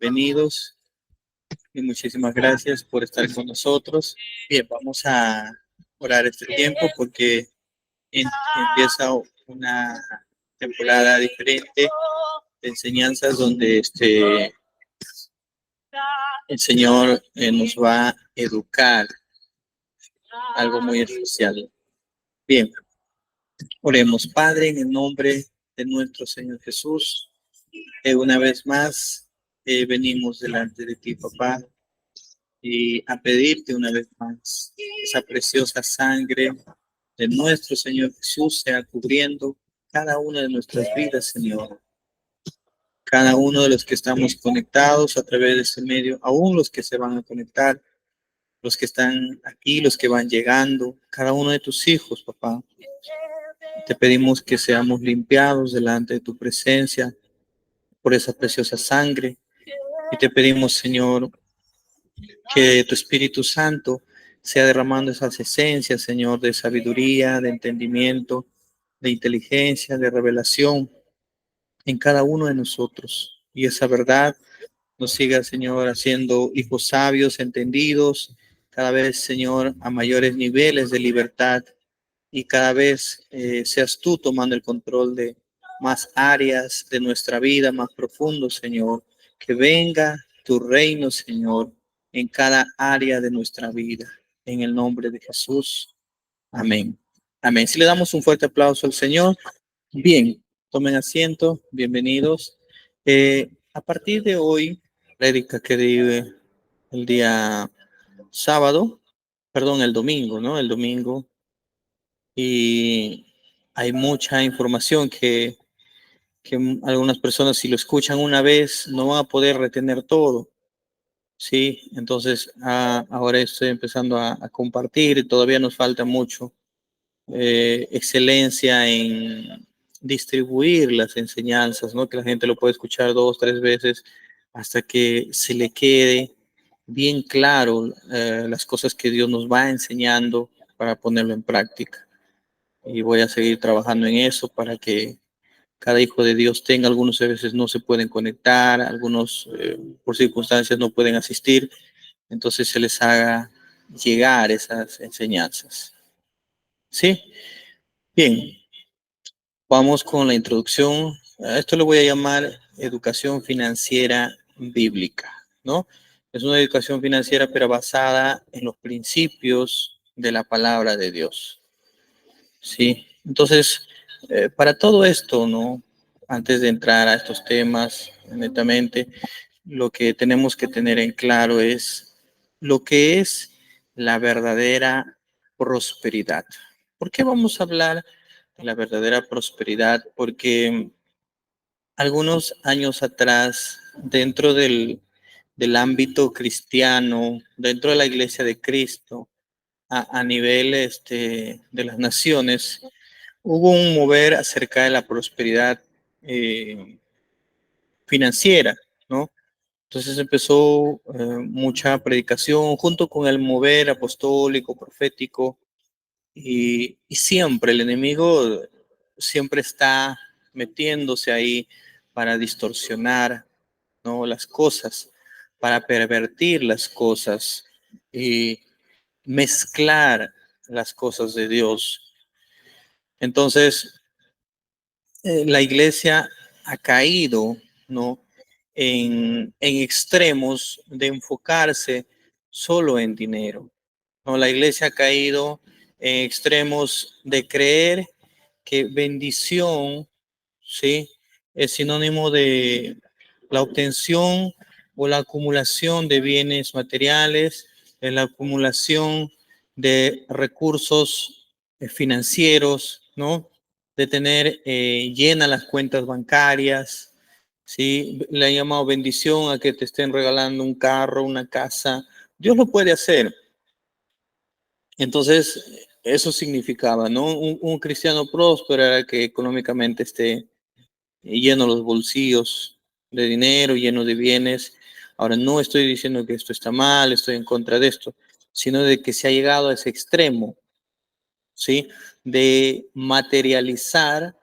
bienvenidos y muchísimas gracias por estar con nosotros. Bien, vamos a orar este tiempo porque empieza una temporada diferente de enseñanzas donde el Señor nos va a educar algo muy especial. Bien, oremos. Padre, en el nombre de nuestro Señor Jesús, una vez más venimos delante de ti, papá, y a pedirte una vez más esa preciosa sangre de nuestro Señor Jesús sea cubriendo cada una de nuestras vidas, Señor. Cada uno de los que estamos conectados a través de este medio, aún los que se van a conectar, los que están aquí, los que van llegando, cada uno de tus hijos, papá. Te pedimos que seamos limpiados delante de tu presencia por esa preciosa sangre. Y te pedimos, Señor, que tu Espíritu Santo sea derramando esas esencias, Señor, de sabiduría, de entendimiento, de inteligencia, de revelación en cada uno de nosotros. Y esa verdad nos siga, Señor, haciendo hijos sabios, entendidos, cada vez, Señor, a mayores niveles de libertad y cada vez seas tú tomando el control de más áreas de nuestra vida, más profundo, Señor. Que venga tu reino, Señor, en cada área de nuestra vida. En el nombre de Jesús. Amén. Amén. Si le damos un fuerte aplauso al Señor. Bien, tomen asiento. Bienvenidos. A partir de hoy, prédica que di el día sábado, perdón, el domingo, ¿no? El domingo. Y hay mucha información que algunas personas, si lo escuchan una vez, no van a poder retener todo. Sí, entonces ahora estoy empezando a compartir, todavía nos falta mucho excelencia en distribuir las enseñanzas, ¿no? Que la gente lo puede escuchar 2, 3 veces hasta que se le quede bien claro las cosas que Dios nos va enseñando para ponerlo en práctica. Y voy a seguir trabajando en eso para que cada hijo de Dios tenga. Algunos a veces no se pueden conectar, algunos por circunstancias no pueden asistir, entonces se les haga llegar esas enseñanzas. ¿Sí? Bien, vamos con la introducción. Esto lo voy a llamar educación financiera bíblica, ¿no? Es una educación financiera pero basada en los principios de la palabra de Dios. Sí, entonces, para todo esto, ¿no? Antes de entrar a estos temas, netamente, lo que tenemos que tener en claro es lo que es la verdadera prosperidad. ¿Por qué vamos a hablar de la verdadera prosperidad? Porque algunos años atrás, dentro del ámbito cristiano, dentro de la Iglesia de Cristo, a nivel de las naciones, hubo un mover acerca de la prosperidad financiera, ¿no? Entonces empezó mucha predicación junto con el mover apostólico, profético, y siempre el enemigo siempre está metiéndose ahí para distorsionar, ¿no? Las cosas, para pervertir las cosas y mezclar las cosas de Dios. Entonces, la iglesia ha caído, ¿no? En extremos de enfocarse solo en dinero, ¿no? La iglesia ha caído en extremos de creer que bendición, ¿sí? Es sinónimo de la obtención o la acumulación de bienes materiales, de la acumulación de recursos financieros, ¿no? De tener llenas las cuentas bancarias, ¿sí? Le han llamado bendición a que te estén regalando un carro, una casa. Dios lo puede hacer. Entonces, eso significaba, ¿no? Un cristiano próspero era que económicamente esté lleno los bolsillos de dinero, lleno de bienes. Ahora, no estoy diciendo que esto está mal, estoy en contra de esto, sino de que se ha llegado a ese extremo, ¿sí? De materializar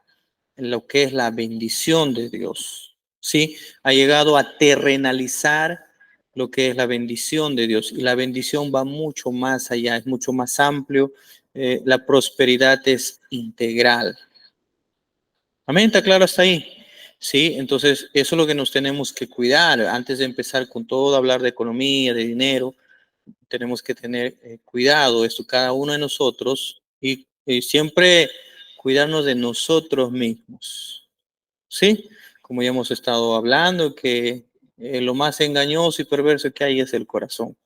lo que es la bendición de Dios, ¿sí? Ha llegado a terrenalizar lo que es la bendición de Dios. Y la bendición va mucho más allá, es mucho más amplio. La prosperidad es integral. Amén, ¿está claro hasta ahí? Sí, entonces eso es lo que nos tenemos que cuidar. Antes de empezar con todo, hablar de economía, de dinero, tenemos que tener cuidado, esto cada uno de nosotros, y siempre cuidarnos de nosotros mismos. ¿Sí? Como ya hemos estado hablando, que lo más engañoso y perverso que hay es el corazón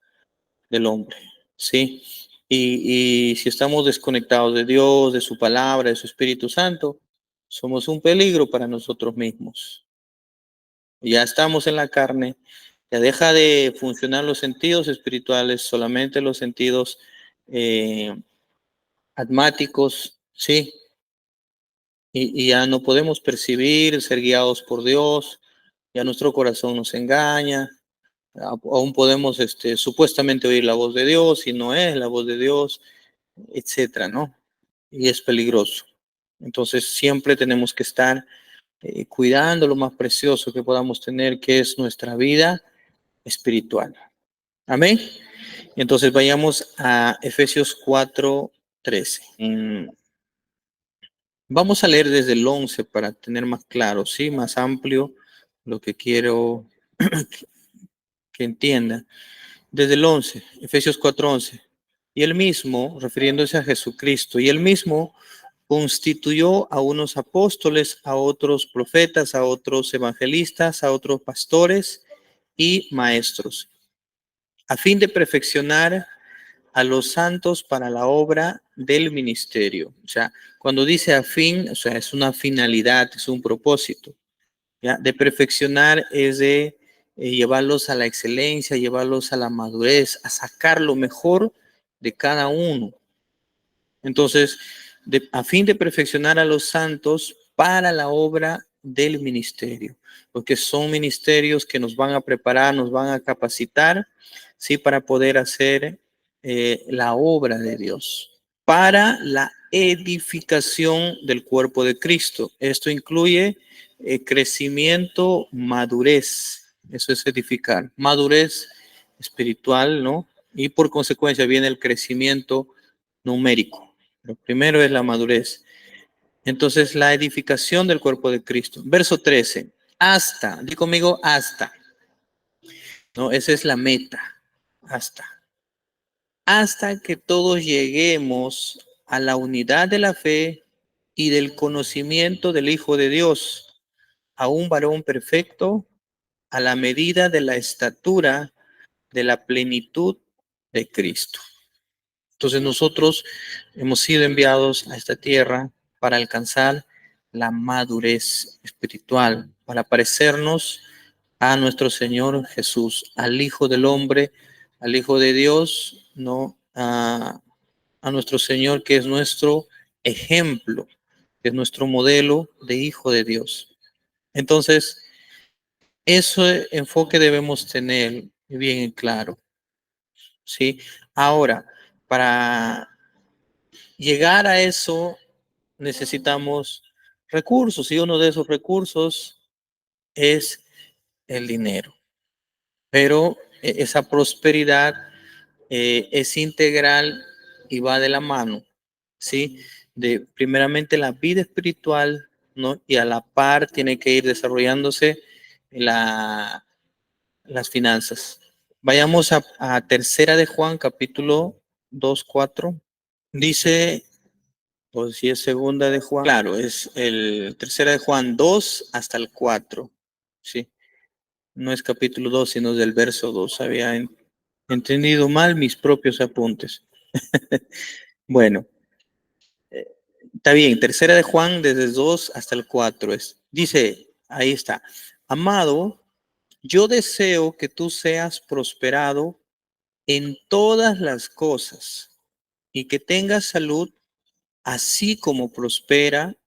del hombre. ¿Sí? Y si estamos desconectados de Dios, de su palabra, de su Espíritu Santo, somos un peligro para nosotros mismos. Ya estamos en la carne, ya deja de funcionar los sentidos espirituales, solamente los sentidos eh, atmáticos, ¿sí? Y ya no podemos percibir, ser guiados por Dios, ya nuestro corazón nos engaña, aún podemos supuestamente oír la voz de Dios y no es la voz de Dios, etcétera, ¿no? Y es peligroso. Entonces siempre tenemos que estar cuidando lo más precioso que podamos tener, que es nuestra vida espiritual. Amén. Entonces vayamos a Efesios 4:13. Vamos a leer desde el 11 para tener más claro, ¿sí? Más amplio lo que quiero que entienda. Desde el 11, Efesios 4:11. Y él mismo, refiriéndose a Jesucristo, y él mismo constituyó a unos apóstoles, a otros profetas, a otros evangelistas, a otros pastores y maestros, a fin de perfeccionar a los santos para la obra del ministerio. O sea, cuando dice a fin, o sea, es una finalidad, es un propósito. ¿Ya? De perfeccionar es de llevarlos a la excelencia, llevarlos a la madurez, a sacar lo mejor de cada uno. Entonces, a fin de perfeccionar a los santos para la obra del ministerio, porque son ministerios que nos van a preparar, nos van a capacitar, ¿sí? Para poder hacer la obra de Dios, para la edificación del cuerpo de Cristo. Esto incluye crecimiento, madurez, eso es edificar, madurez espiritual, ¿no? Y por consecuencia viene el crecimiento numérico. Lo primero es la madurez. Entonces, la edificación del cuerpo de Cristo. Verso 13. Hasta, di conmigo, hasta. No, esa es la meta. Hasta. Hasta que todos lleguemos a la unidad de la fe y del conocimiento del Hijo de Dios, a un varón perfecto, a la medida de la estatura de la plenitud de Cristo. Entonces nosotros hemos sido enviados a esta tierra para alcanzar la madurez espiritual, para parecernos a nuestro Señor Jesús, al Hijo del Hombre, al Hijo de Dios, no a nuestro Señor que es nuestro ejemplo, que es nuestro modelo de Hijo de Dios. Entonces, ese enfoque debemos tener bien claro, ¿sí? Ahora, para llegar a eso necesitamos recursos y uno de esos recursos es el dinero. Pero esa prosperidad es integral y va de la mano, ¿sí? De primeramente la vida espiritual, ¿no? Y a la par tiene que ir desarrollándose las finanzas. Vayamos a Tercera de Juan, capítulo 2:4. Dice, o si es Segunda de Juan, claro, es el Tercera de Juan 2 hasta el 4, ¿sí? No es capítulo 2, sino del verso 2. Había entendido mal mis propios apuntes. Bueno, está bien, Tercera de Juan desde el 2 hasta el 4 es. Dice, ahí está, amado, yo deseo que tú seas prosperado en todas las cosas y que tengas salud, así como prospera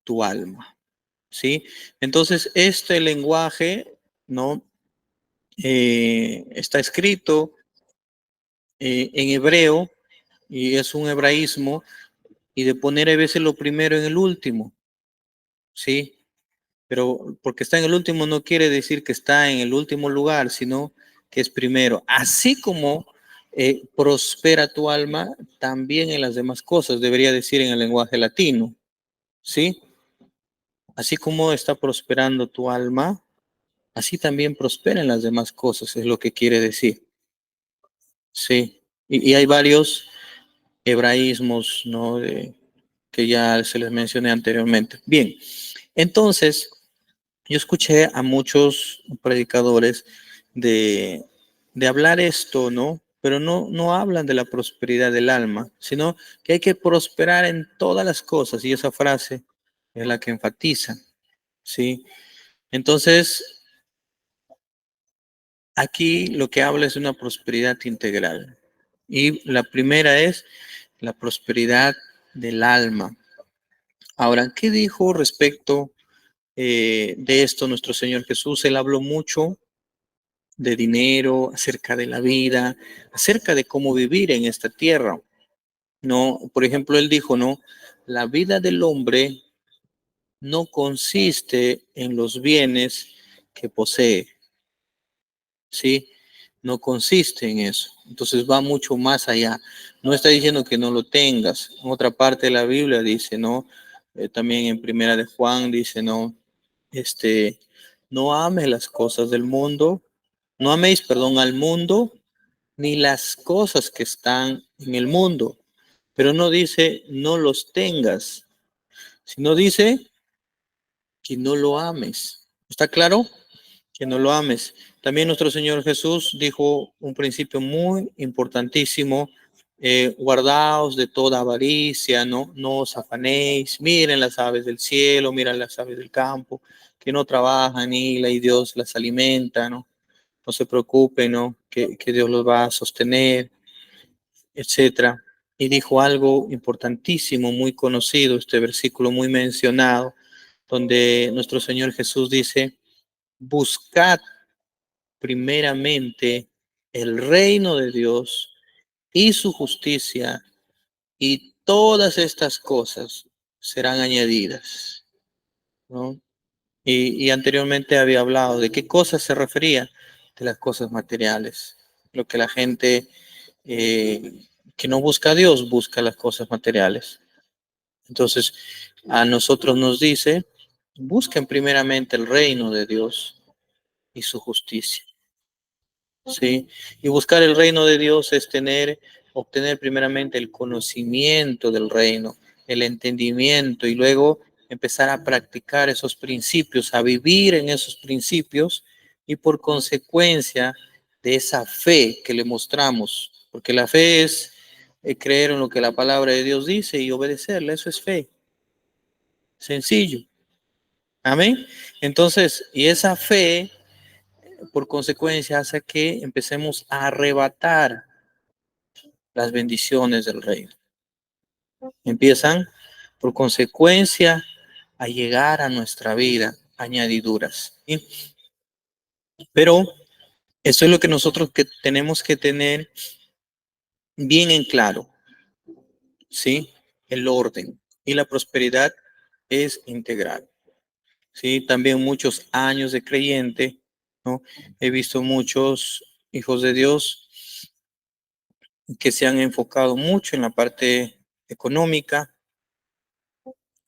tu alma. ¿Sí? Entonces, este lenguaje, ¿no? Está escrito en hebreo y es un hebraísmo y de poner a veces lo primero en el último, ¿sí? pero porque está en el último no quiere decir que está en el último lugar, sino que es primero. Así como prospera tu alma, también en las demás cosas, debería decir en el lenguaje latino, ¿sí? Así como está prosperando tu alma, así también prospera en las demás cosas, es lo que quiere decir, ¿sí? Y hay varios hebraísmos, ¿no? Que ya se les mencioné anteriormente. Bien, entonces, yo escuché a muchos predicadores de, de hablar esto, ¿no? Pero no hablan de la prosperidad del alma, sino que hay que prosperar en todas las cosas, y esa frase es la que enfatiza, ¿sí? Entonces, aquí lo que habla es de una prosperidad integral. Y la primera es la prosperidad del alma. Ahora, ¿qué dijo respecto de esto nuestro Señor Jesús? Él habló mucho de dinero, acerca de la vida, acerca de cómo vivir en esta tierra. No, por ejemplo, él dijo, no, la vida del hombre no consiste en los bienes que posee, ¿sí? No consiste en eso. Entonces va mucho más allá. No está diciendo que no lo tengas. En otra parte de la Biblia dice, ¿no? También en Primera de Juan dice, ¿no? No ames las cosas del mundo, no améis, perdón, al mundo, ni las cosas que están en el mundo. Pero no dice no los tengas, sino dice que no lo ames. ¿Está claro? Que no lo ames. También nuestro Señor Jesús dijo un principio muy importantísimo, guardaos de toda avaricia, no os afanéis, miren las aves del cielo, miren las aves del campo, que no trabajan ni y Dios las alimenta, ¿no? No se preocupen, ¿no? Que Dios los va a sostener, etcétera. Y dijo algo importantísimo, muy conocido, este versículo muy mencionado, donde nuestro Señor Jesús dice, buscad primeramente el reino de Dios y su justicia, y todas estas cosas serán añadidas, ¿no? Y anteriormente había hablado de qué cosas se refería, de las cosas materiales, lo que la gente que no busca a Dios busca las cosas materiales. Entonces, a nosotros nos dice, busquen primeramente el reino de Dios y su justicia. ¿Sí? Y buscar el reino de Dios es obtener primeramente el conocimiento del reino, el entendimiento y luego empezar a practicar esos principios, a vivir en esos principios y por consecuencia de esa fe que le mostramos, porque la fe es creer en lo que la palabra de Dios dice y obedecerle, eso es fe, sencillo. Amén. Entonces, y esa fe por consecuencia hace que empecemos a arrebatar las bendiciones del reino. Empiezan por consecuencia a llegar a nuestra vida añadiduras. ¿Sí? Pero eso es lo que nosotros tenemos que tener bien en claro, ¿sí? El orden y la prosperidad es integral. ¿Sí? También muchos años de creyente, ¿no? He visto muchos hijos de Dios que se han enfocado mucho en la parte económica.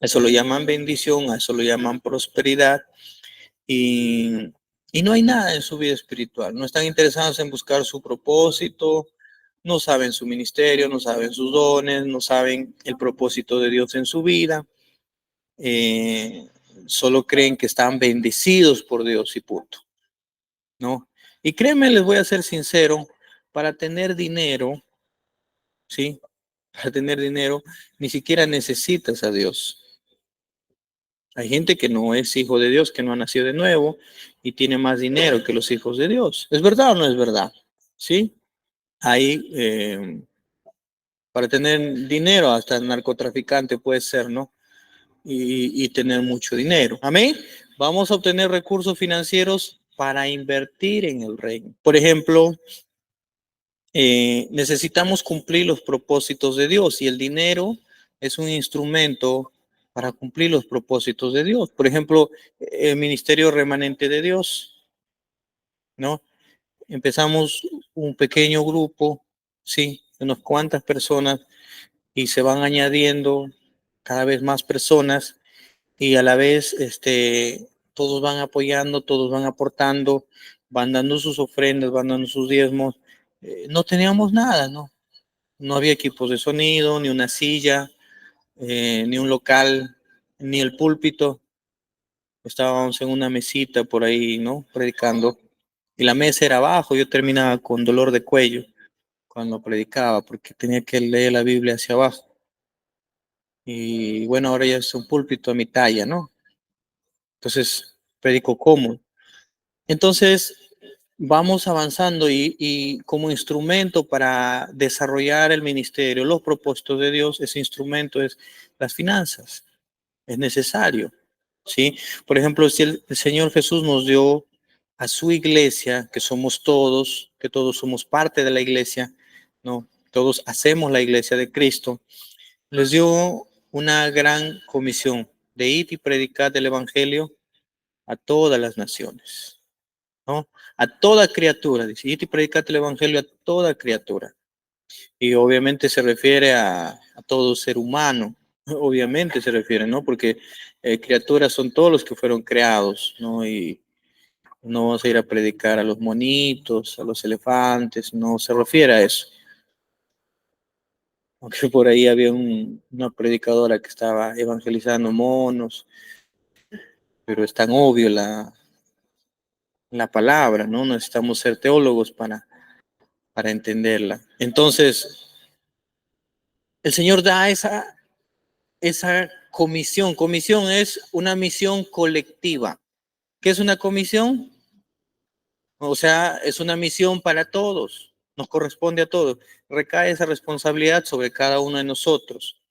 Eso lo llaman bendición, a eso lo llaman prosperidad y, y no hay nada en su vida espiritual. No están interesados en buscar su propósito, no saben su ministerio, no saben sus dones, no saben el propósito de Dios en su vida. Eh, Solo creen que están bendecidos por Dios y punto, ¿no? Y créeme, les voy a ser sincero, para tener dinero, ¿sí? Para tener dinero, ni siquiera necesitas a Dios. Hay gente que no es hijo de Dios, que no ha nacido de nuevo y tiene más dinero que los hijos de Dios. ¿Es verdad o no es verdad? Sí. Hay, para tener dinero, hasta el narcotraficante puede ser, ¿no? Y tener mucho dinero. Amén. Vamos a obtener recursos financieros para invertir en el reino. Por ejemplo, necesitamos cumplir los propósitos de Dios y el dinero es un instrumento para cumplir los propósitos de Dios. Por ejemplo, el ministerio remanente de Dios, ¿no? Empezamos un pequeño grupo, sí, de unas cuantas personas y se van añadiendo cada vez más personas y a la vez todos van apoyando, todos van aportando, van dando sus ofrendas, van dando sus diezmos. No teníamos nada, ¿no? No había equipos de sonido, ni una silla, ni un local, ni el púlpito. Estábamos en una mesita por ahí, ¿no? Predicando. Y la mesa era abajo, yo terminaba con dolor de cuello cuando predicaba, porque tenía que leer la Biblia hacia abajo. Y bueno, ahora ya es un púlpito a mi talla, ¿no? Entonces, predico cómodo. Entonces, vamos avanzando y como instrumento para desarrollar el ministerio, los propósitos de Dios, ese instrumento es las finanzas. Es necesario, ¿sí? Por ejemplo, si el Señor Jesús nos dio a su iglesia, que somos todos, que todos somos parte de la iglesia, ¿no? Todos hacemos la iglesia de Cristo, les dio una gran comisión de ir y predicar el evangelio a todas las naciones, ¿no? A toda criatura, dice, ir y predicar el evangelio a toda criatura. Y obviamente se refiere a todo ser humano, obviamente se refiere, ¿no? Porque criaturas son todos los que fueron creados, ¿no? Y no vamos a ir a predicar a los monitos, a los elefantes, no se refiere a eso. Aunque por ahí había una predicadora que estaba evangelizando monos, pero es tan obvio la palabra, ¿no? Necesitamos ser teólogos para entenderla. Entonces, el Señor da esa comisión. Comisión es una misión colectiva. ¿Qué es una comisión? O sea, es una misión para todos, nos corresponde a todos. Recae esa responsabilidad sobre cada uno de nosotros.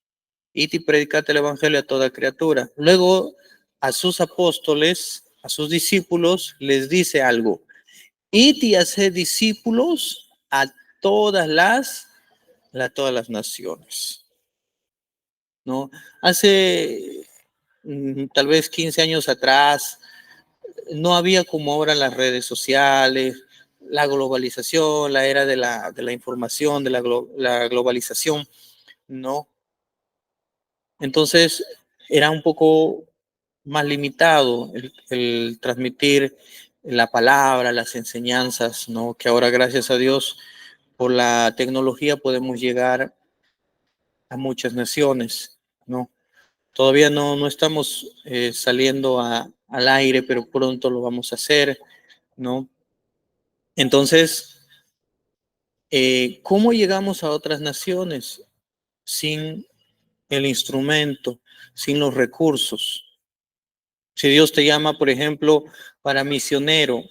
Id y predicad el evangelio a toda criatura. Luego, a sus apóstoles, a sus discípulos, les dice algo. Id y haced discípulos a todas las naciones. ¿No? Hace tal vez 15 años atrás, no había como ahora las redes sociales, la globalización, la era de la información, de la globalización, ¿no? Entonces era un poco más limitado el transmitir la palabra, las enseñanzas, ¿no? Que ahora, gracias a Dios, por la tecnología podemos llegar a muchas naciones, ¿no? Todavía no estamos saliendo al aire, pero pronto lo vamos a hacer, ¿no? Entonces, ¿cómo llegamos a otras naciones sin el instrumento, sin los recursos? Si Dios te llama, por ejemplo, para misionero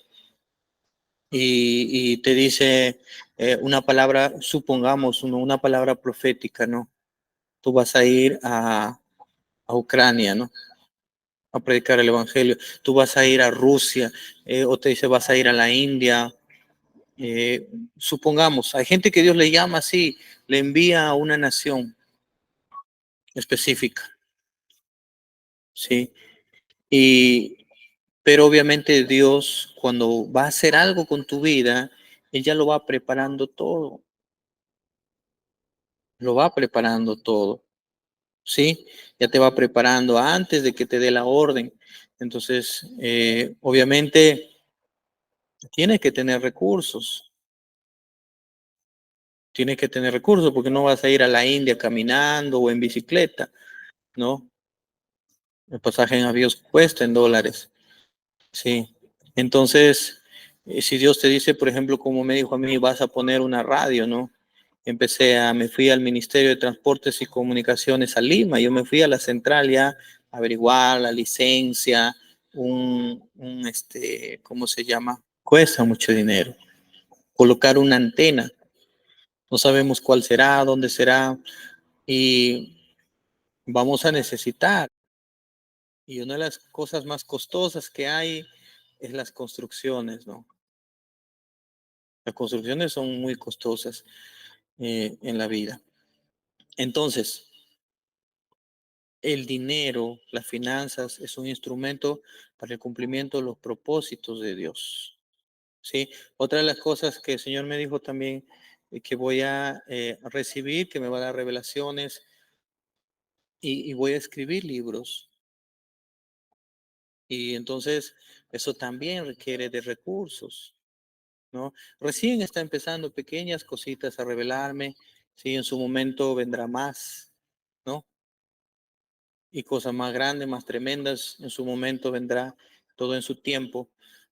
y te dice una palabra, supongamos, una palabra profética, ¿no? Tú vas a ir a Ucrania, ¿no? A predicar el evangelio. Tú vas a ir a Rusia, o te dice vas a ir a la India. Supongamos, hay gente que Dios le llama así, le envía a una nación específica, ¿sí? Y, pero obviamente Dios, cuando va a hacer algo con tu vida, Él ya lo va preparando todo, ¿sí? Ya te va preparando antes de que te dé la orden. Entonces, obviamente, tienes que tener recursos, tienes que tener recursos porque no vas a ir a la India caminando o en bicicleta, ¿no? El pasaje en avión cuesta en dólares, sí. Entonces, si Dios te dice, por ejemplo, como me dijo a mí, vas a poner una radio, ¿no? Me fui al Ministerio de Transportes y Comunicaciones a Lima, yo me fui a la central ya a averiguar la licencia, ¿cómo se llama? Cuesta mucho dinero. Colocar una antena, no sabemos cuál será, dónde será, y vamos a necesitar. Y una de las cosas más costosas que hay es las construcciones, ¿no? Las construcciones son muy costosas en la vida. Entonces, el dinero, las finanzas, es un instrumento para el cumplimiento de los propósitos de Dios. ¿Sí? Otra de las cosas que el Señor me dijo también, que voy a recibir, que me va a dar revelaciones y voy a escribir libros. Y entonces eso también requiere de recursos, ¿no? Recién está empezando pequeñas cositas a revelarme, sí, en su momento vendrá más, ¿no? Y cosas más grandes, más tremendas, en su momento vendrá todo en su tiempo,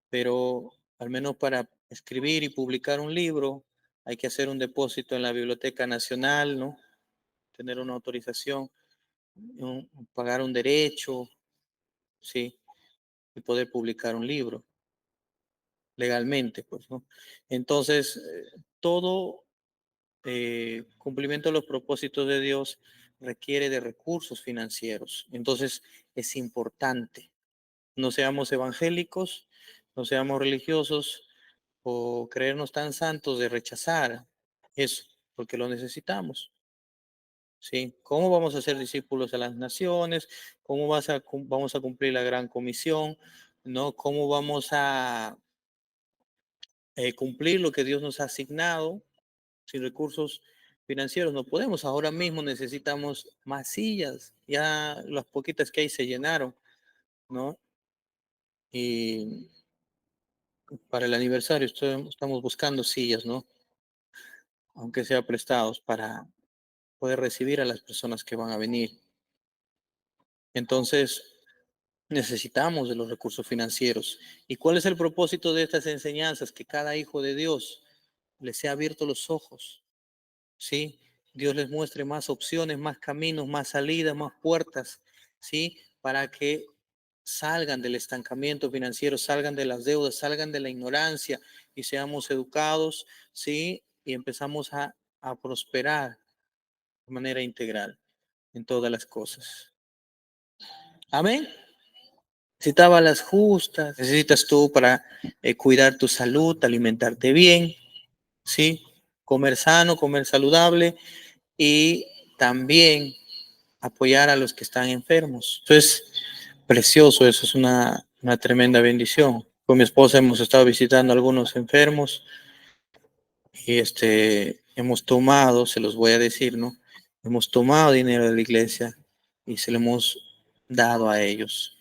pero al menos para escribir y publicar un libro hay que hacer un depósito en la Biblioteca Nacional, ¿no? Tener una autorización, pagar un derecho, sí, y poder publicar un libro legalmente, pues, ¿no? Entonces, todo cumplimiento de los propósitos de Dios requiere de recursos financieros. Entonces, es importante. No seamos evangélicos, no seamos religiosos o creernos tan santos de rechazar eso, porque lo necesitamos. ¿Sí? ¿Cómo vamos a ser discípulos a las naciones? ¿Cómo vamos a cumplir la gran comisión? ¿No? ¿Cómo vamos a cumplir lo que Dios nos ha asignado sin recursos financieros? No podemos. Ahora mismo necesitamos más sillas. Ya las poquitas que hay se llenaron, ¿no? Y para el aniversario estamos buscando sillas, ¿no? Aunque sea prestados para poder recibir a las personas que van a venir. Entonces, necesitamos de los recursos financieros. ¿Y cuál es el propósito de estas enseñanzas? Que cada hijo de Dios les sea abierto los ojos, ¿sí? Dios les muestre más opciones, más caminos, más salidas, más puertas, ¿sí? Para que salgan del estancamiento financiero, salgan de las deudas, salgan de la ignorancia y seamos educados, ¿sí? Y empezamos a prosperar de manera integral en todas las cosas. Amén. Necesitaba las justas, necesitas tú para cuidar tu salud, alimentarte bien, ¿sí? Comer sano, comer saludable y también apoyar a los que están enfermos. Eso es precioso, eso es una tremenda bendición. Con mi esposa hemos estado visitando a algunos enfermos y hemos tomado, se los voy a decir, ¿no? Hemos tomado dinero de la iglesia y se lo hemos dado a ellos.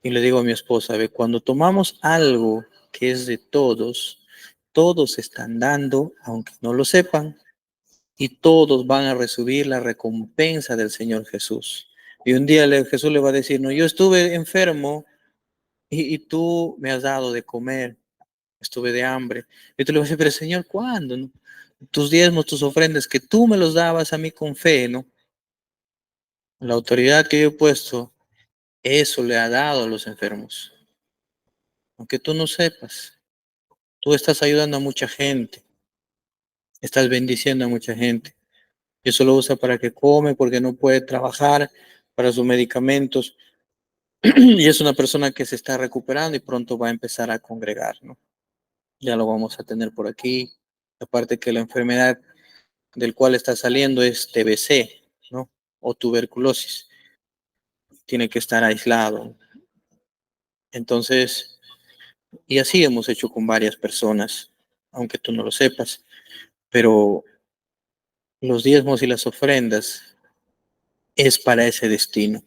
Y le digo a mi esposa, ve, cuando tomamos algo que es de todos, todos están dando, aunque no lo sepan, y todos van a recibir la recompensa del Señor Jesús. Y un día Jesús le va a decir, no, yo estuve enfermo y tú me has dado de comer, estuve de hambre. Y tú le vas a decir, pero Señor, ¿cuándo? No? Tus diezmos, tus ofrendas, que tú me los dabas a mí con fe, ¿no? La autoridad que yo he puesto, eso le ha dado a los enfermos. Aunque tú no sepas, tú estás ayudando a mucha gente, estás bendiciendo a mucha gente. Y eso lo usa para que come, porque no puede trabajar, para sus medicamentos. Y es una persona que se está recuperando y pronto va a empezar a congregar, ¿no? Ya lo vamos a tener por aquí. Aparte que la enfermedad del cual está saliendo es TBC, ¿no? O tuberculosis. Tiene que estar aislado. Entonces, y así hemos hecho con varias personas, aunque tú no lo sepas, pero los diezmos y las ofrendas es para ese destino,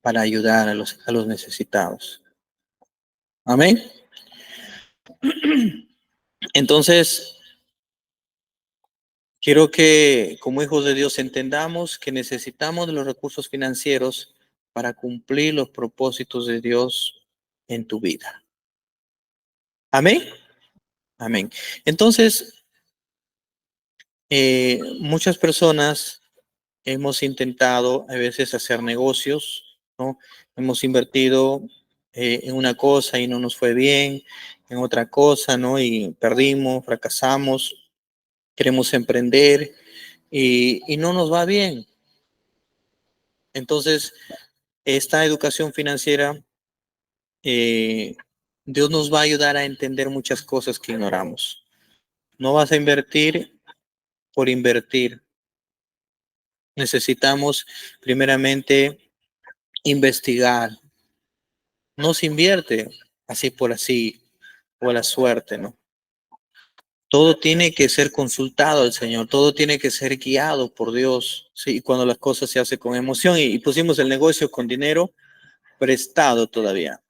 para ayudar a los necesitados. Amén. Entonces, quiero que como hijos de Dios entendamos que necesitamos de los recursos financieros para cumplir los propósitos de Dios en tu vida. Amén. Amén. Entonces, muchas personas hemos intentado a veces hacer negocios, ¿no? Hemos invertido en una cosa y no nos fue bien, en otra cosa, ¿no? Y perdimos, fracasamos, queremos emprender y no nos va bien. Entonces, esta educación financiera, eh, Dios nos va a ayudar a entender muchas cosas que ignoramos. No vas a invertir por invertir. necesitamos primeramente investigar. No se invierte así por así o a la suerte, ¿no? Todo tiene que ser consultado al Señor, todo tiene que ser guiado por Dios, ¿sí? Cuando las cosas se hacen con emoción y pusimos el negocio con dinero prestado todavía.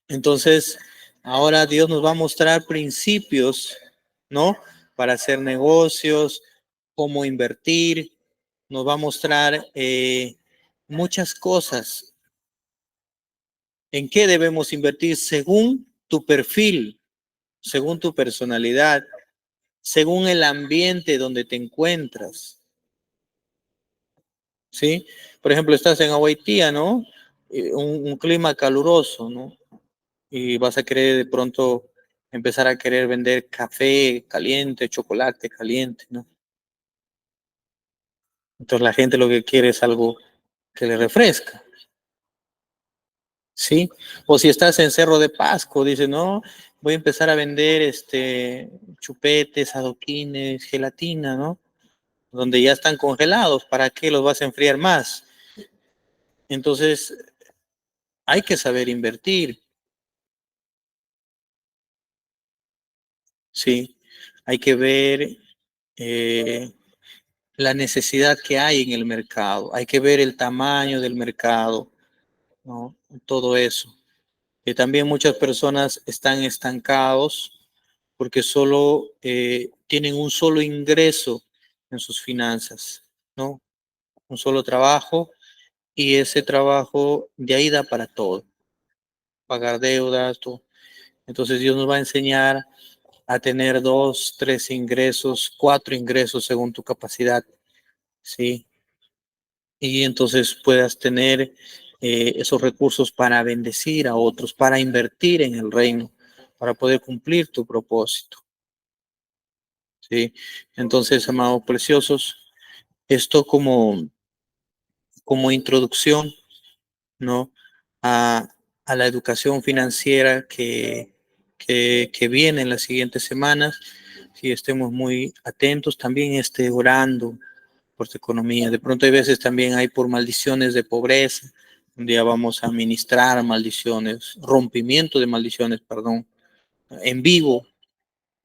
Entonces, ahora Dios nos va a mostrar principios, ¿no? Para hacer negocios, cómo invertir, nos va a mostrar muchas cosas en qué debemos invertir según tu perfil, según tu personalidad, según el ambiente donde te encuentras, ¿sí? Por ejemplo, estás en Haití, ¿no? Un clima caluroso, ¿no? Y vas a querer de pronto empezar a querer vender café caliente, chocolate caliente, ¿no? Entonces la gente lo que quiere es algo que le refresca, ¿sí? O si estás en Cerro de Pasco, dices, no, voy a empezar a vender chupetes, adoquines, gelatina, ¿no? Donde ya están congelados, ¿para qué los vas a enfriar más? Entonces hay que saber invertir, ¿sí? Hay que ver eh, la necesidad que hay en el mercado, hay que ver el tamaño del mercado, ¿no? Todo eso. Que también muchas personas están estancados porque solo tienen un solo ingreso en sus finanzas, ¿no? Un solo trabajo y ese trabajo de ahí da para todo, pagar deudas, todo. Entonces Dios nos va a enseñar a tener dos, tres ingresos, cuatro ingresos según tu capacidad, ¿sí? Y entonces puedas tener esos recursos para bendecir a otros, para invertir en el reino, para poder cumplir tu propósito, ¿sí? Entonces, amados preciosos, esto como introducción, ¿no? A, a la educación financiera que viene en las siguientes semanas, si estemos muy atentos, también orando por tu economía. De pronto hay veces también hay por maldiciones de pobreza. Un día vamos a ministrar maldiciones, rompimiento de maldiciones, perdón, en vivo,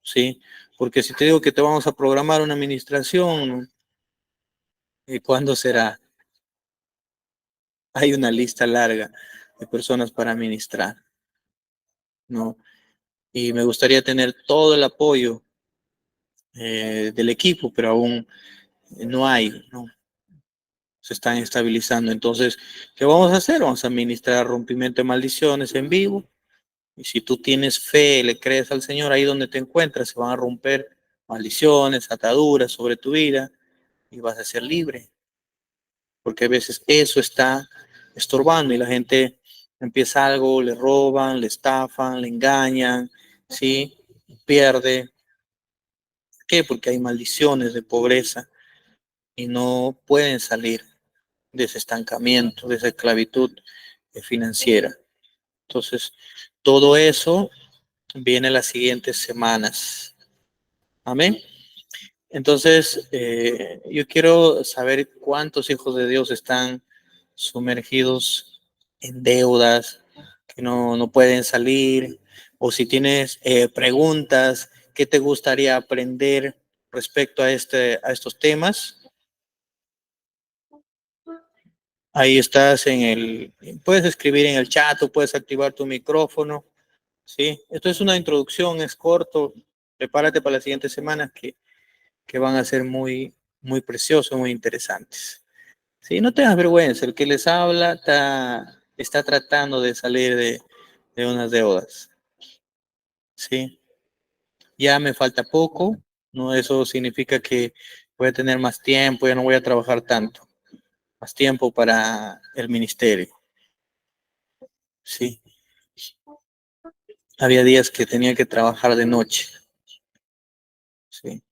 ¿sí? Porque si te digo que te vamos a programar una administración, ¿cuándo será? Hay una lista larga de personas para administrar, ¿no? Y me gustaría tener todo el apoyo del equipo, pero aún no hay, ¿no? Se están estabilizando. Entonces, ¿qué vamos a hacer? Vamos a administrar rompimiento de maldiciones en vivo. Y si tú tienes fe, le crees al Señor, ahí donde te encuentras, se van a romper maldiciones, ataduras sobre tu vida y vas a ser libre. Porque a veces eso está estorbando y la gente empieza algo, le roban, le estafan, le engañan, ¿sí? Pierde. ¿Por qué? Porque hay maldiciones de pobreza y no pueden salir de ese estancamiento, de esa esclavitud financiera. Entonces, todo eso viene las siguientes semanas. Amén. Entonces, yo quiero saber cuántos hijos de Dios están sumergidos en deudas, que no pueden salir, o si tienes preguntas, ¿qué te gustaría aprender respecto a estos temas? Ahí estás puedes escribir en el chat o puedes activar tu micrófono, ¿sí? Esto es una introducción, es corto, prepárate para las siguientes semanas que van a ser muy, muy preciosos, muy interesantes. Sí, no tengas vergüenza, el que les habla está tratando de salir de unas deudas, ¿sí? Ya me falta poco, no, eso significa que voy a tener más tiempo, ya no voy a trabajar tanto, más tiempo para el ministerio, ¿sí? Había días que tenía que trabajar de noche, ¿sí?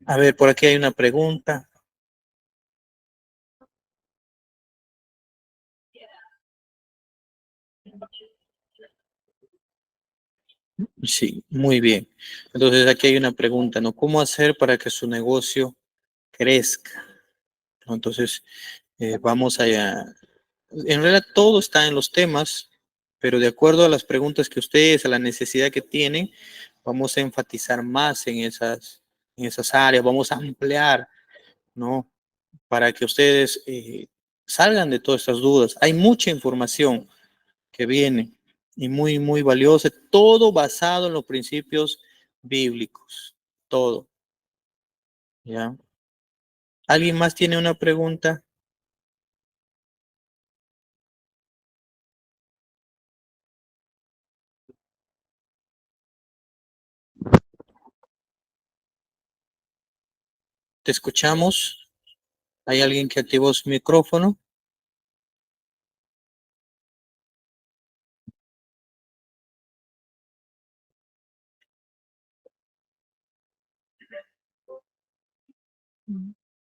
A ver, por aquí hay una pregunta. Sí, muy bien. Entonces aquí hay una pregunta, ¿no? ¿Cómo hacer para que su negocio crezca? ¿No? Entonces, vamos allá. En realidad todo está en los temas, pero de acuerdo a las preguntas que ustedes, a la necesidad que tienen, vamos a enfatizar más en esas áreas, vamos a ampliar, ¿no? Para que ustedes salgan de todas estas dudas. Hay mucha información que viene y muy, muy valiosa, todo basado en los principios bíblicos, todo, ¿ya? ¿Alguien más tiene una pregunta? ¿Te escuchamos? ¿Hay alguien que activó su micrófono?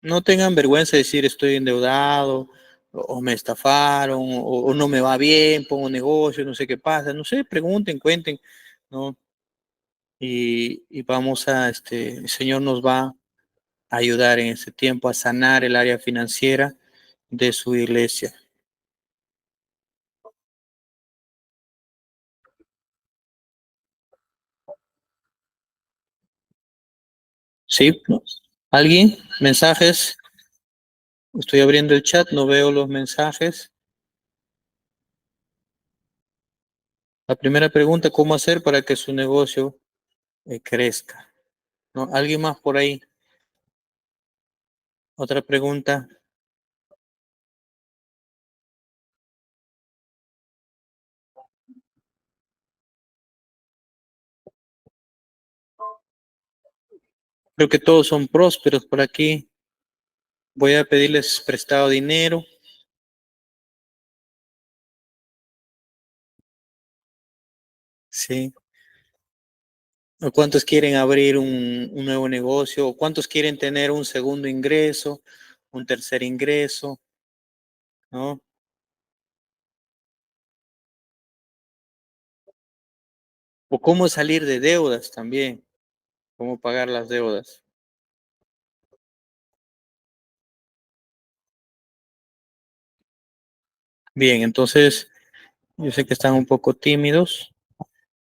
No tengan vergüenza de decir estoy endeudado o me estafaron o no me va bien, pongo negocio, no sé qué pasa, no sé, pregunten, cuenten, ¿no? Y vamos a, el Señor nos va a ayudar en ese tiempo a sanar el área financiera de su iglesia. ¿Sí? ¿Alguien? ¿Mensajes? Estoy abriendo el chat, no veo los mensajes. La primera pregunta, ¿cómo hacer para que su negocio crezca? ¿No? ¿Alguien más por ahí? Otra pregunta. Creo que todos son prósperos por aquí. Voy a pedirles prestado dinero. Sí. ¿O cuántos quieren abrir un nuevo negocio? ¿O cuántos quieren tener un segundo ingreso, un tercer ingreso? ¿No? O cómo salir de deudas también, cómo pagar las deudas. Bien, entonces yo sé que están un poco tímidos,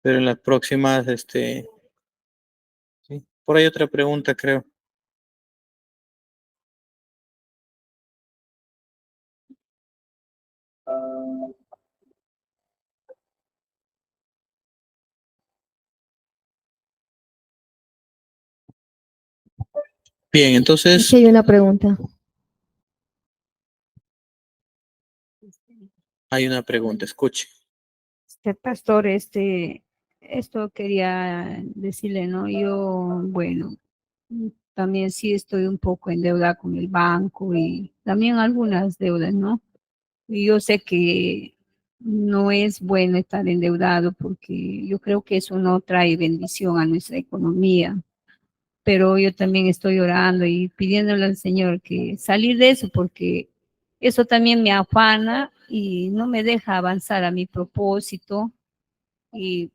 pero en las próximas, sí. Por ahí otra pregunta, creo. Bien, Aquí entonces hay una pregunta. hay una pregunta, escuche. Pastor, esto quería decirle, ¿no? Yo, bueno, también sí estoy un poco en deuda con el banco y también algunas deudas, ¿no? Y yo sé que no es bueno estar endeudado porque yo creo que eso no trae bendición a nuestra economía, pero yo también estoy orando y pidiéndole al Señor que salir de eso porque eso también me afana y no me deja avanzar a mi propósito y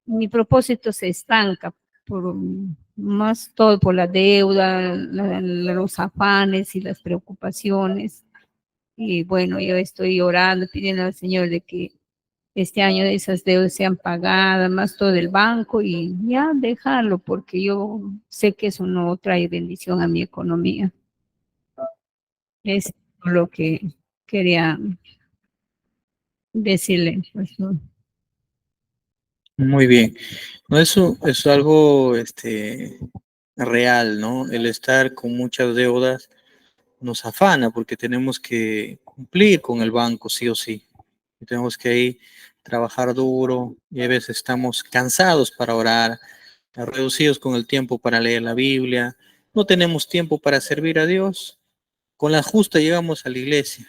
mi propósito se estanca por más todo por la deuda, los afanes y las preocupaciones. Y bueno, yo estoy orando, pidiendo al Señor de que este año esas deudas sean pagadas, más todo el banco y ya dejarlo, porque yo sé que eso no trae bendición a mi economía. Es lo que quería decirle. Pues, ¿no? Muy bien. No, eso es algo real, ¿no? El estar con muchas deudas nos afana porque tenemos que cumplir con el banco, sí o sí. Y tenemos que ahí trabajar duro y a veces estamos cansados para orar, reducidos con el tiempo para leer la Biblia. No tenemos tiempo para servir a Dios. Con la justa llegamos a la iglesia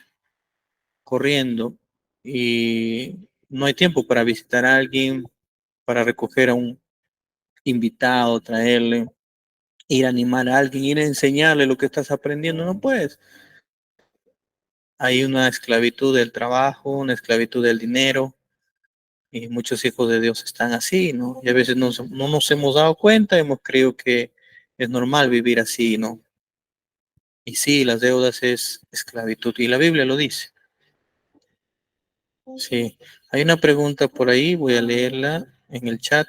corriendo y no hay tiempo para visitar a alguien, para recoger a un invitado, traerle, ir a animar a alguien, ir a enseñarle lo que estás aprendiendo. No puedes. Hay una esclavitud del trabajo, una esclavitud del dinero, Y muchos hijos de Dios están así, ¿no? Y a veces no nos hemos dado cuenta, hemos creído que es normal vivir así, ¿no? Y sí, las deudas es esclavitud, y la Biblia lo dice. Sí, hay una pregunta por ahí, voy a leerla en el chat.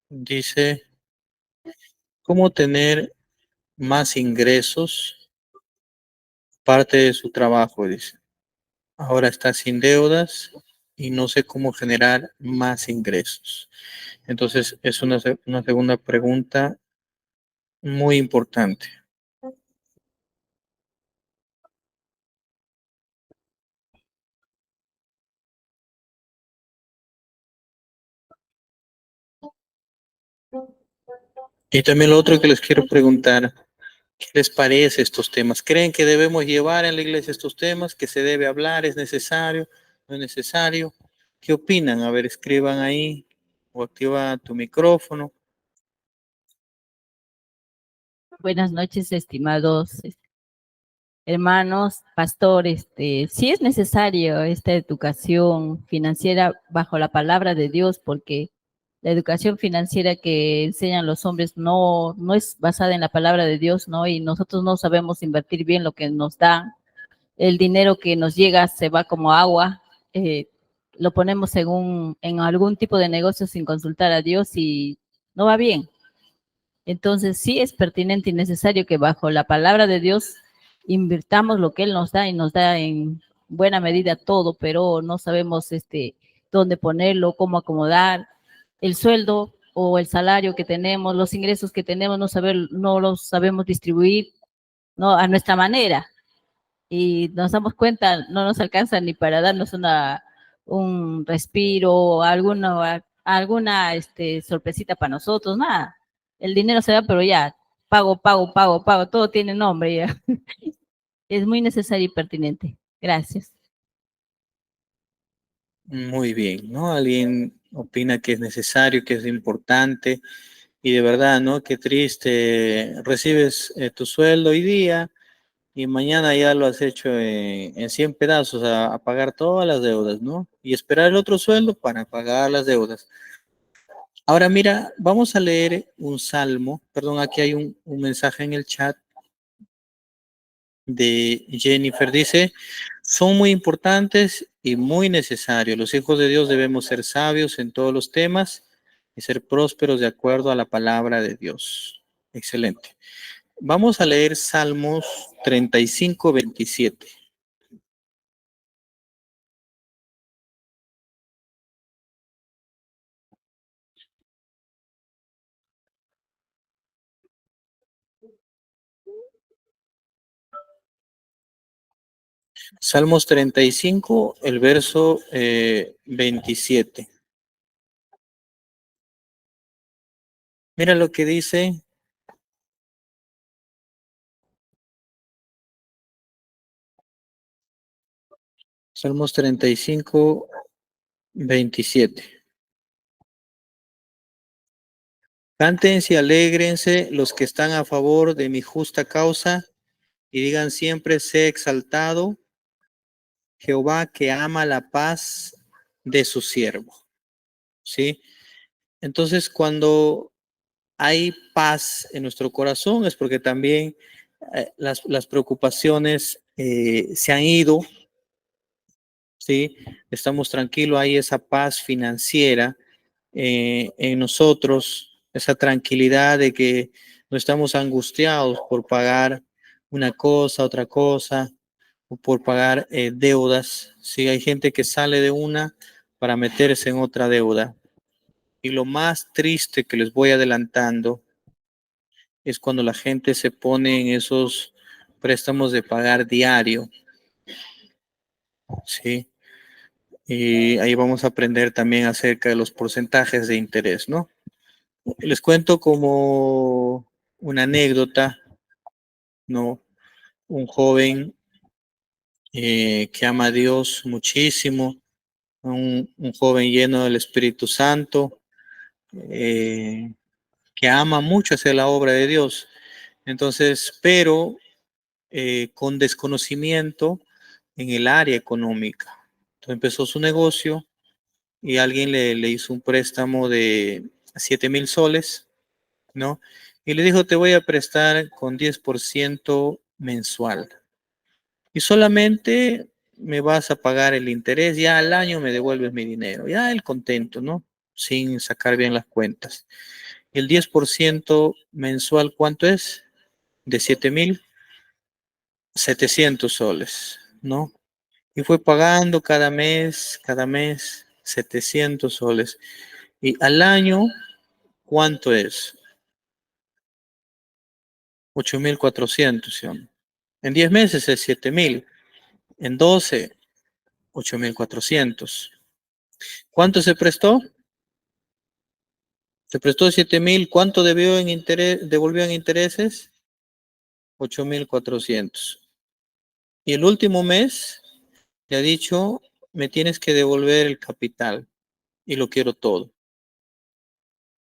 Dice, ¿cómo tener más ingresos parte de su trabajo? Dice, ahora está sin deudas y no sé cómo generar más ingresos. Entonces, es una segunda pregunta muy importante. Y también lo otro que les quiero preguntar, ¿qué les parece estos temas? ¿Creen que debemos llevar en la iglesia estos temas? ¿Que se debe hablar? ¿Es necesario? ¿No es necesario? ¿Qué opinan? A ver, escriban ahí o activa tu micrófono. Buenas noches, estimados hermanos, pastores. Sí es necesario esta educación financiera bajo la palabra de Dios, porque la educación financiera que enseñan los hombres no es basada en la palabra de Dios, ¿no? Y nosotros no sabemos invertir bien lo que nos dan. El dinero que nos llega se va como agua. Lo ponemos en algún tipo de negocio sin consultar a Dios y no va bien. Entonces sí es pertinente y necesario que bajo la palabra de Dios invirtamos lo que Él nos da y nos da en buena medida todo, pero no sabemos dónde ponerlo, cómo acomodar el sueldo o el salario que tenemos, los ingresos que tenemos, no los sabemos distribuir, no a nuestra manera, y nos damos cuenta, no nos alcanza ni para darnos un respiro, alguna sorpresita para nosotros, nada. El dinero se da, pero ya, pago, todo tiene nombre ya. Es muy necesario y pertinente. Gracias. Muy bien, ¿no? Alguien opina que es necesario, que es importante, y de verdad, ¿no? Qué triste. Recibes tu sueldo hoy día y mañana ya lo has hecho en 100 pedazos a pagar todas las deudas, ¿no? Y esperar el otro sueldo para pagar las deudas. Ahora mira, vamos a leer un salmo, perdón, aquí hay un mensaje en el chat de Jennifer, dice, son muy importantes y muy necesarios. Los hijos de Dios debemos ser sabios en todos los temas y ser prósperos de acuerdo a la palabra de Dios. Excelente. Vamos a leer Salmos 35, 27. Salmos 35, el verso 27. Mira lo que dice Salmos 35, 27. Cántense y alégrense los que están a favor de mi justa causa y digan siempre, sé exaltado Jehová que ama la paz de su siervo. ¿Sí? Entonces, cuando hay paz en nuestro corazón es porque también las preocupaciones se han ido, ¿sí? Estamos tranquilos, hay esa paz financiera en nosotros, esa tranquilidad de que no estamos angustiados por pagar una cosa, otra cosa, o por pagar deudas. Sí, hay gente que sale de una para meterse en otra deuda. Y lo más triste que les voy adelantando es cuando la gente se pone en esos préstamos de pagar diario, ¿sí? Y ahí vamos a aprender también acerca de los porcentajes de interés, ¿no? Les cuento como una anécdota, ¿no? Un joven que ama a Dios muchísimo, un joven lleno del Espíritu Santo, eh, que ama mucho hacer la obra de Dios. Entonces, pero con desconocimiento en el área económica. Entonces empezó su negocio y alguien le hizo un préstamo de 7,000 soles, ¿no? Y le dijo, te voy a prestar con 10% mensual. Y solamente me vas a pagar el interés, ya al año me devuelves mi dinero. Ya él contento, ¿no? Sin sacar bien las cuentas. El 10% mensual, ¿cuánto es? De 7,700 soles, ¿no? Y fue pagando cada mes, 700 soles. Y al año, ¿cuánto es? 8,400, ¿sí? En 10 meses es 7,000. En 12, 8,400. ¿Cuánto se prestó? Se prestó 7,000. ¿Cuánto debió en interés, devolvió en intereses? 8,400. Y el último mes le ha dicho, me tienes que devolver el capital y lo quiero todo.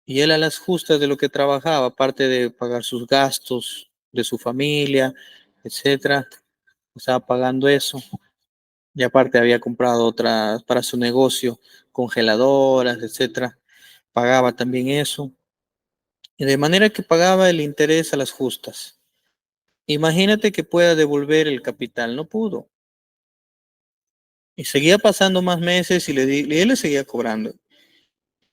Y él a las justas de lo que trabajaba, aparte de pagar sus gastos de su familia, etcétera, estaba pagando eso. Y aparte había comprado otras para su negocio, congeladoras, etcétera. Pagaba también eso. Y de manera que pagaba el interés a las justas. Imagínate que pueda devolver el capital, no pudo. Y seguía pasando más meses y él le seguía cobrando,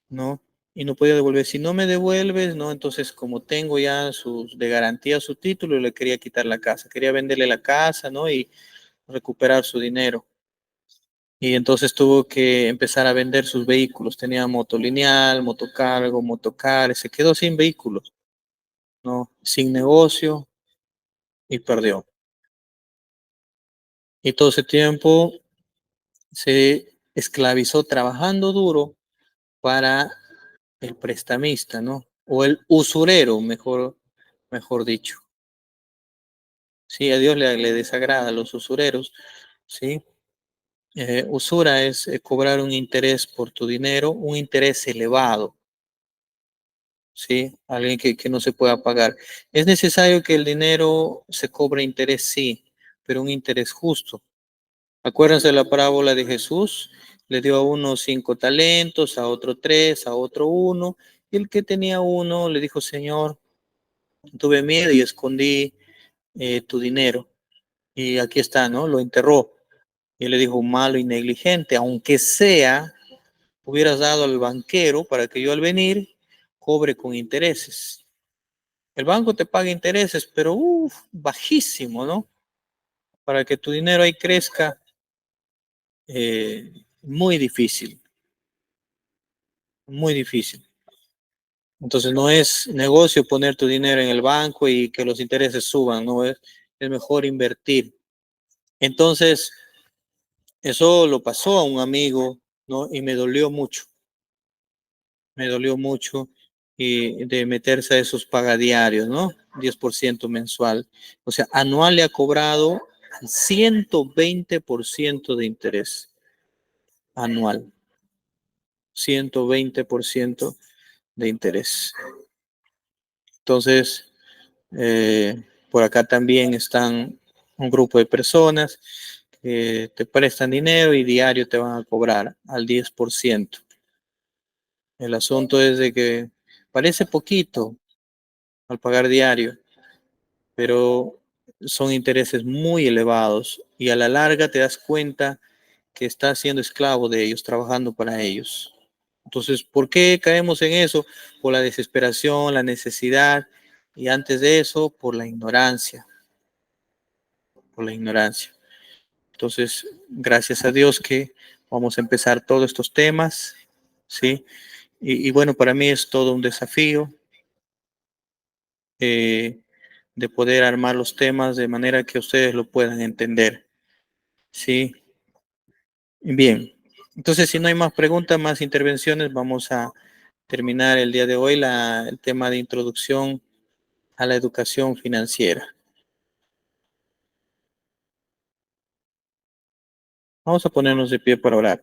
¿no? Y no podía devolver. Si no me devuelves, ¿no? Entonces, como tengo ya de garantía su título, le quería quitar la casa. Quería venderle la casa, ¿no? Y recuperar su dinero. Y entonces tuvo que empezar a vender sus vehículos. Tenía motolineal, motocargo, motocar. Se quedó sin vehículos, ¿no? Sin negocio y perdió. Y todo ese tiempo se esclavizó trabajando duro para el prestamista, ¿no? O el usurero, mejor dicho. Sí, a Dios le desagrada a los usureros, ¿sí? Usura es cobrar un interés por tu dinero, un interés elevado, ¿sí? Alguien que no se pueda pagar. Es necesario que el dinero se cobre interés, sí, pero un interés justo. Acuérdense de la parábola de Jesús, le dio a uno 5 talentos, a otro 3, a otro 1, y el que tenía 1 le dijo, Señor, tuve miedo y escondí tu dinero, y aquí está, ¿no? Lo enterró, y le dijo, malo y negligente, aunque sea, hubieras dado al banquero para que yo al venir cobre con intereses. El banco te paga intereses, pero bajísimo, ¿no? Para que tu dinero ahí crezca, muy difícil, muy difícil. Entonces no es negocio poner tu dinero en el banco y que los intereses suban, no es mejor invertir. Entonces, eso lo pasó a un amigo, ¿no? Y me dolió mucho y de meterse a esos pagadiarios, ¿no? 10% mensual. O sea, anual le ha cobrado 120% de interés anual. 120% de interés. Entonces, por acá también están un grupo de personas que te prestan dinero y diario te van a cobrar al 10%. El asunto es de que parece poquito al pagar diario, pero son intereses muy elevados y a la larga te das cuenta que estás siendo esclavo de ellos, trabajando para ellos. Entonces, ¿por qué caemos en eso? Por la desesperación, la necesidad y antes de eso, por la ignorancia, por la ignorancia. Entonces, gracias a Dios que vamos a empezar todos estos temas, ¿sí? Y bueno, para mí es todo un desafío eh, de poder armar los temas de manera que ustedes lo puedan entender, ¿sí? Bien, entonces si no hay más preguntas, más intervenciones, vamos a terminar el día de hoy el tema de introducción a la educación financiera. Vamos a ponernos de pie para orar.